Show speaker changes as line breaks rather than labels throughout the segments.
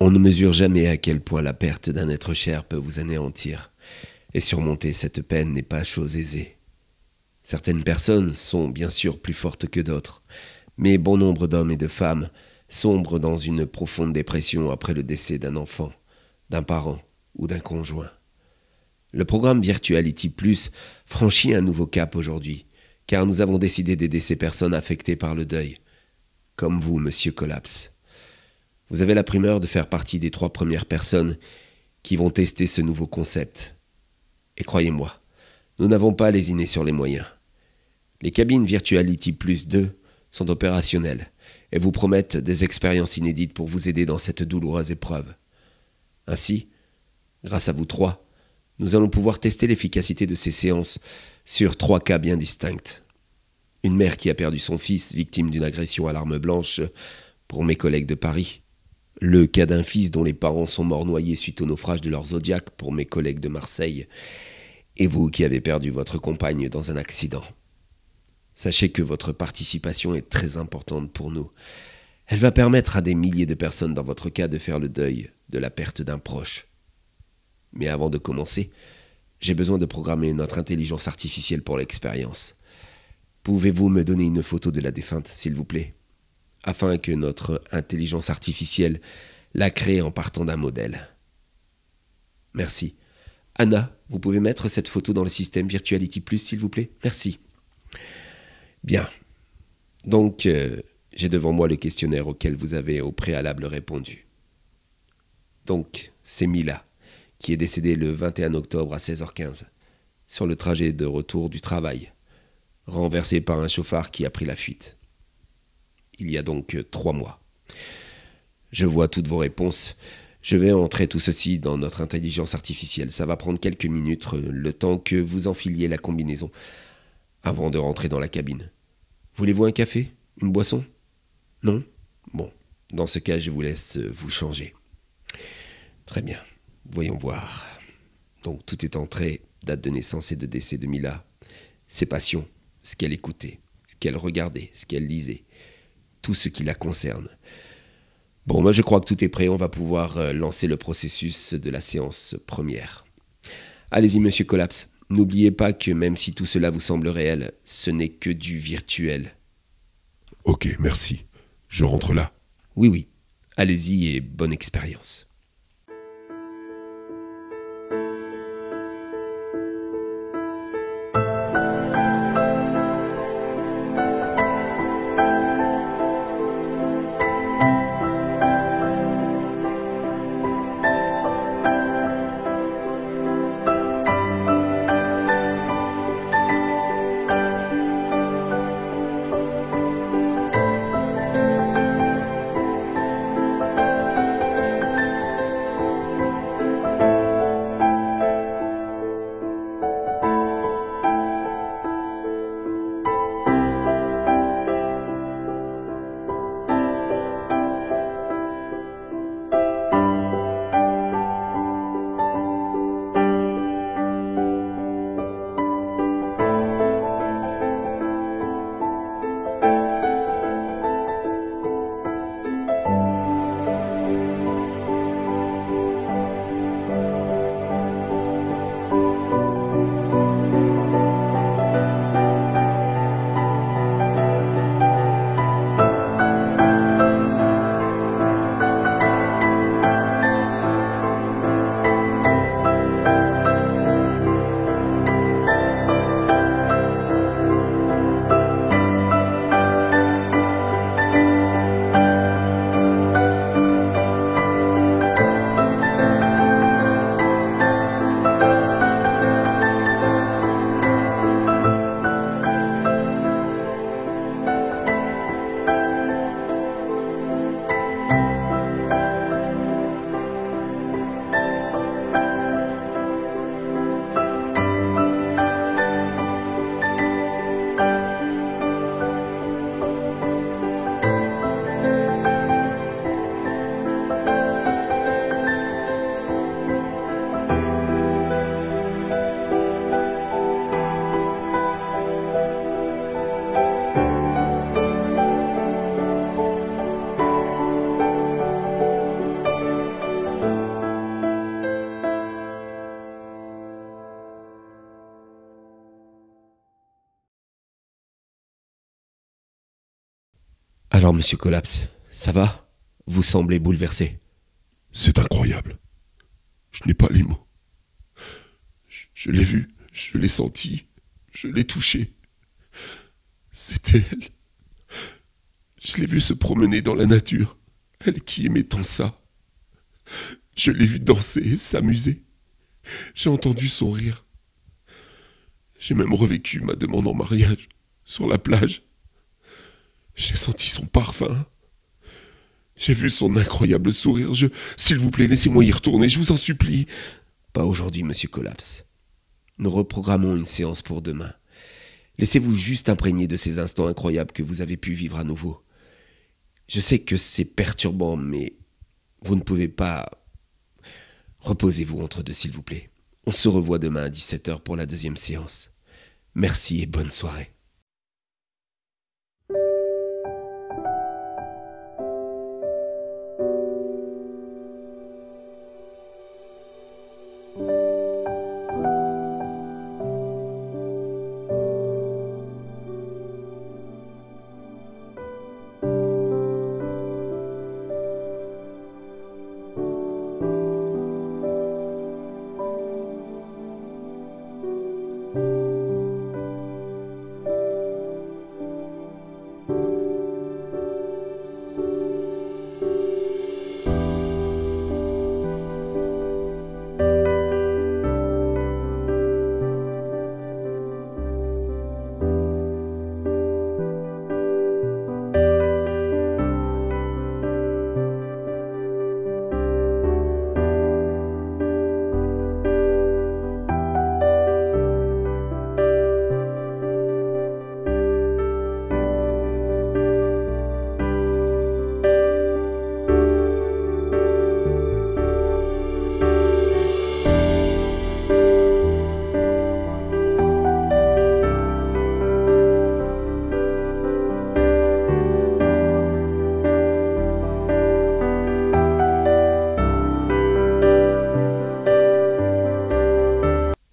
On ne mesure jamais à quel point la perte d'un être cher peut vous anéantir, et surmonter cette peine n'est pas chose aisée. Certaines personnes sont bien sûr plus fortes que d'autres, mais bon nombre d'hommes et de femmes sombrent dans une profonde dépression après le décès d'un enfant, d'un parent ou d'un conjoint. Le programme Virtuality Plus franchit un nouveau cap aujourd'hui, car nous avons décidé d'aider ces personnes affectées par le deuil, comme vous, Monsieur Collapse. Vous avez la primeur de faire partie des 3 premières personnes qui vont tester ce nouveau concept. Et croyez-moi, nous n'avons pas lésiné sur les moyens. Les cabines Virtuality Plus 2 sont opérationnelles et vous promettent des expériences inédites pour vous aider dans cette douloureuse épreuve. Ainsi, grâce à vous 3, nous allons pouvoir tester l'efficacité de ces séances sur 3 cas bien distincts. Une mère qui a perdu son fils victime d'une agression à l'arme blanche pour mes collègues de Paris. Le cas d'un fils dont les parents sont morts noyés suite au naufrage de leur Zodiac pour mes collègues de Marseille. Et vous qui avez perdu votre compagne dans un accident. Sachez que votre participation est très importante pour nous. Elle va permettre à des milliers de personnes dans votre cas de faire le deuil de la perte d'un proche. Mais avant de commencer, j'ai besoin de programmer notre intelligence artificielle pour l'expérience. Pouvez-vous me donner une photo de la défunte, s'il vous plaît, afin que notre intelligence artificielle la crée en partant d'un modèle. Merci. Anna, vous pouvez mettre cette photo dans le système Virtuality Plus, s'il vous plaît? Merci. Bien. Donc, j'ai devant moi le questionnaire auquel vous avez au préalable répondu. Donc, c'est Mila, qui est décédée le 21 octobre à 16h15, sur le trajet de retour du travail, renversée par un chauffard qui a pris la fuite. Il y a donc 3 mois. Je vois toutes vos réponses. Je vais entrer tout ceci dans notre intelligence artificielle. Ça va prendre quelques minutes, le temps que vous enfiliez la combinaison, avant de rentrer dans la cabine. Voulez-vous un café? Une boisson? Non? Bon, dans ce cas, je vous laisse vous changer. Très bien, voyons voir. Donc tout est entré, date de naissance et de décès de Mila, ses passions, ce qu'elle écoutait, ce qu'elle regardait, ce qu'elle lisait, tout ce qui la concerne. Bon, moi je crois que tout est prêt, on va pouvoir lancer le processus de la séance première. Allez-y, Monsieur Collapse, n'oubliez pas que même si tout cela vous semble réel, ce n'est que du virtuel.
Ok, merci. Je rentre là.
Oui, oui, allez-y et bonne expérience. Alors, monsieur Collapse, ça va? Vous semblez bouleversé.
C'est incroyable. Je n'ai pas les mots. Je l'ai vu, je l'ai senti, je l'ai touché. C'était elle. Je l'ai vue se promener dans la nature, elle qui aimait tant ça. Je l'ai vue danser, s'amuser. J'ai entendu son rire. J'ai même revécu ma demande en mariage, sur la plage. J'ai senti son parfum. J'ai vu son incroyable sourire. S'il vous plaît, laissez-moi y retourner, je vous en supplie.
Pas aujourd'hui, monsieur Collapse. Nous reprogrammons une séance pour demain. Laissez-vous juste imprégner de ces instants incroyables que vous avez pu vivre à nouveau. Je sais que c'est perturbant, mais vous ne pouvez pas... Reposez-vous entre deux, s'il vous plaît. On se revoit demain à 17h pour la deuxième séance. Merci et bonne soirée.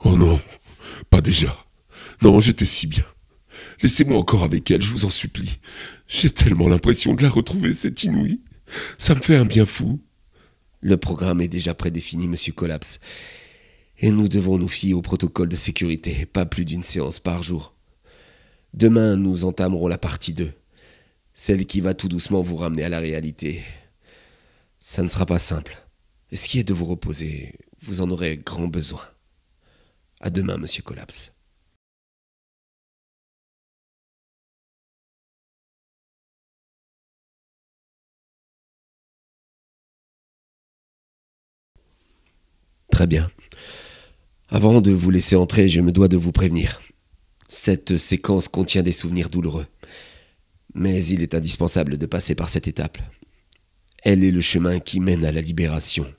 Oh non, pas déjà. Non, j'étais si bien. Laissez-moi encore avec elle, je vous en supplie. J'ai tellement l'impression de la retrouver, c'est inouï. Ça me fait un bien fou.
Le programme est déjà prédéfini, monsieur Collapse. Et nous devons nous fier au protocole de sécurité, pas plus d'une séance par jour. Demain, nous entamerons la partie 2. Celle qui va tout doucement vous ramener à la réalité. Ça ne sera pas simple. Et ce qui est de vous reposer, vous en aurez grand besoin. À demain, monsieur Collapse. Très bien. Avant de vous laisser entrer, je me dois de vous prévenir. Cette séquence contient des souvenirs douloureux. Mais il est indispensable de passer par cette étape. Elle est le chemin qui mène à la libération.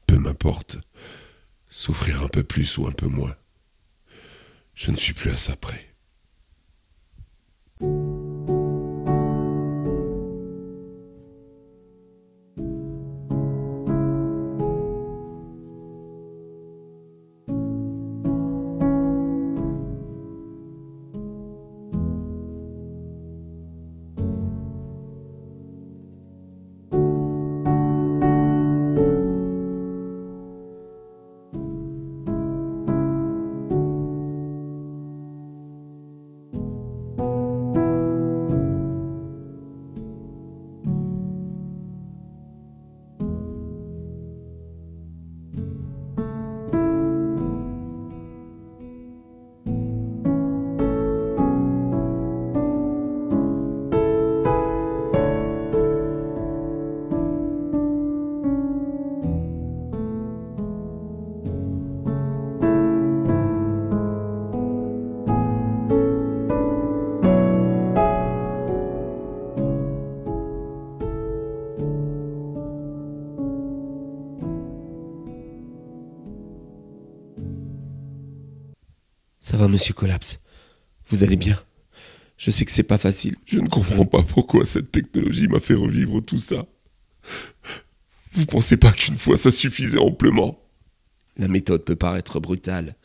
Peu m'importe. Souffrir un peu plus ou un peu moins. Je ne suis plus à ça près.
Ça va, monsieur Collapse? Vous allez bien? Je sais que c'est pas facile.
Je ne comprends pas pourquoi cette technologie m'a fait revivre tout ça. Vous pensez pas qu'une fois ça suffisait amplement?
La méthode peut paraître brutale,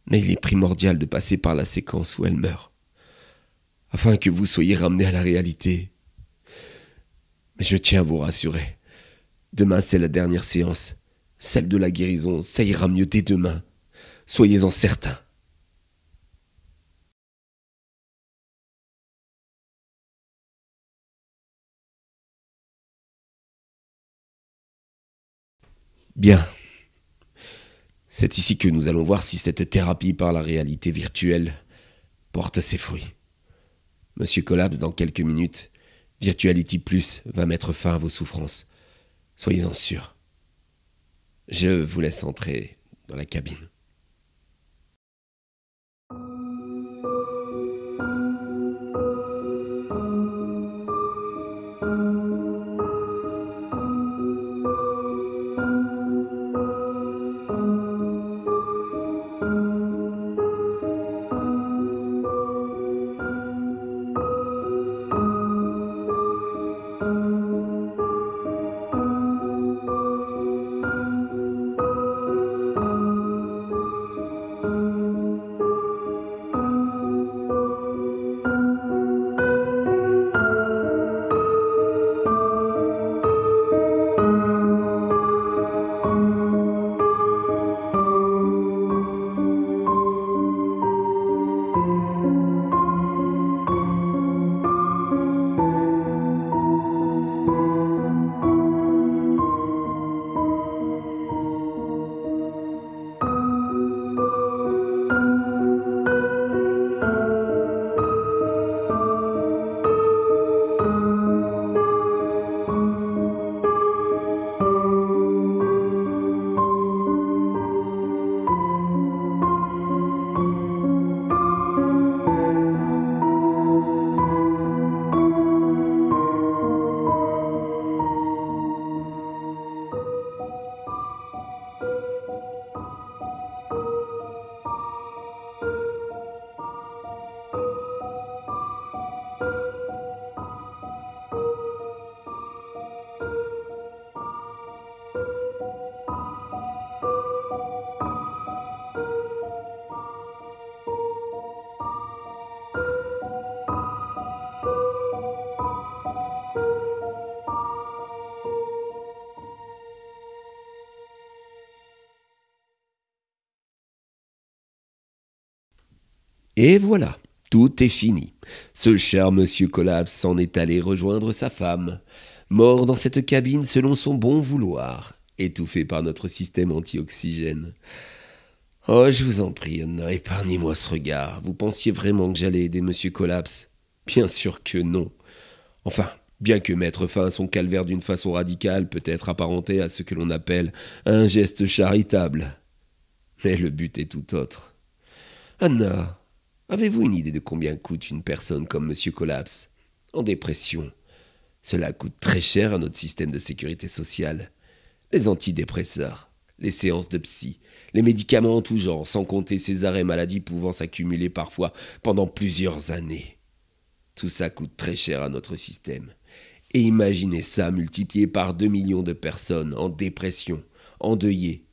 mais il est primordial de passer par la séquence où elle meurt. afin que vous soyez ramené à la réalité. Mais je tiens à vous rassurer. Demain, c'est la dernière séance. Celle de la guérison, ça ira mieux dès demain. Soyez-en certains. Bien. C'est ici que nous allons voir si cette thérapie par la réalité virtuelle porte ses fruits. Monsieur Collapse, dans quelques minutes, Virtuality Plus va mettre fin à vos souffrances. Soyez-en sûrs. Je vous laisse entrer dans la cabine. Et voilà, tout est fini. Ce cher monsieur Collapse s'en est allé rejoindre sa femme, mort dans cette cabine selon son bon vouloir, étouffé par notre système anti-oxygène. Oh, je vous en prie, Anna, épargnez-moi ce regard. Vous pensiez vraiment que j'allais aider monsieur Collapse? Bien sûr que non. Enfin, bien que mettre fin à son calvaire d'une façon radicale peut être apparenté à ce que l'on appelle un geste charitable. Mais le but est tout autre. Anna, avez-vous une idée de combien coûte une personne comme monsieur Collapse, en dépression? Cela coûte très cher à notre système de sécurité sociale. Les antidépresseurs, les séances de psy, les médicaments en tout genre, sans compter ces arrêts maladie pouvant s'accumuler parfois pendant plusieurs années. Tout ça coûte très cher à notre système. Et imaginez ça multiplié par 2 millions de personnes en dépression, endeuillées.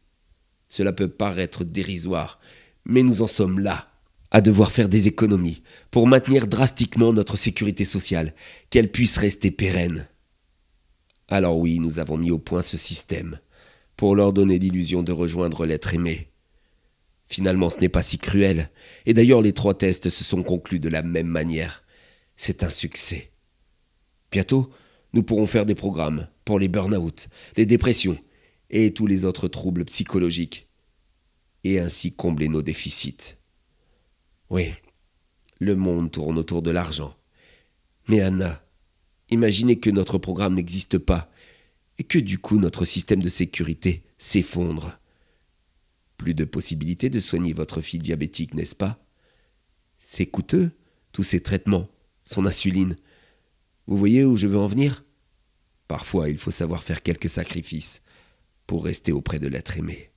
Cela peut paraître dérisoire, mais nous en sommes là, à devoir faire des économies pour maintenir drastiquement notre sécurité sociale, qu'elle puisse rester pérenne. Alors oui, nous avons mis au point ce système, pour leur donner l'illusion de rejoindre l'être aimé. Finalement, ce n'est pas si cruel, et d'ailleurs les 3 tests se sont conclus de la même manière. C'est un succès. Bientôt, nous pourrons faire des programmes pour les burn-out, les dépressions et tous les autres troubles psychologiques, et ainsi combler nos déficits. Oui, le monde tourne autour de l'argent. Mais Anna, imaginez que notre programme n'existe pas et que du coup notre système de sécurité s'effondre. Plus de possibilité de soigner votre fille diabétique, n'est-ce pas? C'est coûteux, tous ces traitements, son insuline. Vous voyez où je veux en venir? Parfois, il faut savoir faire quelques sacrifices pour rester auprès de l'être aimé.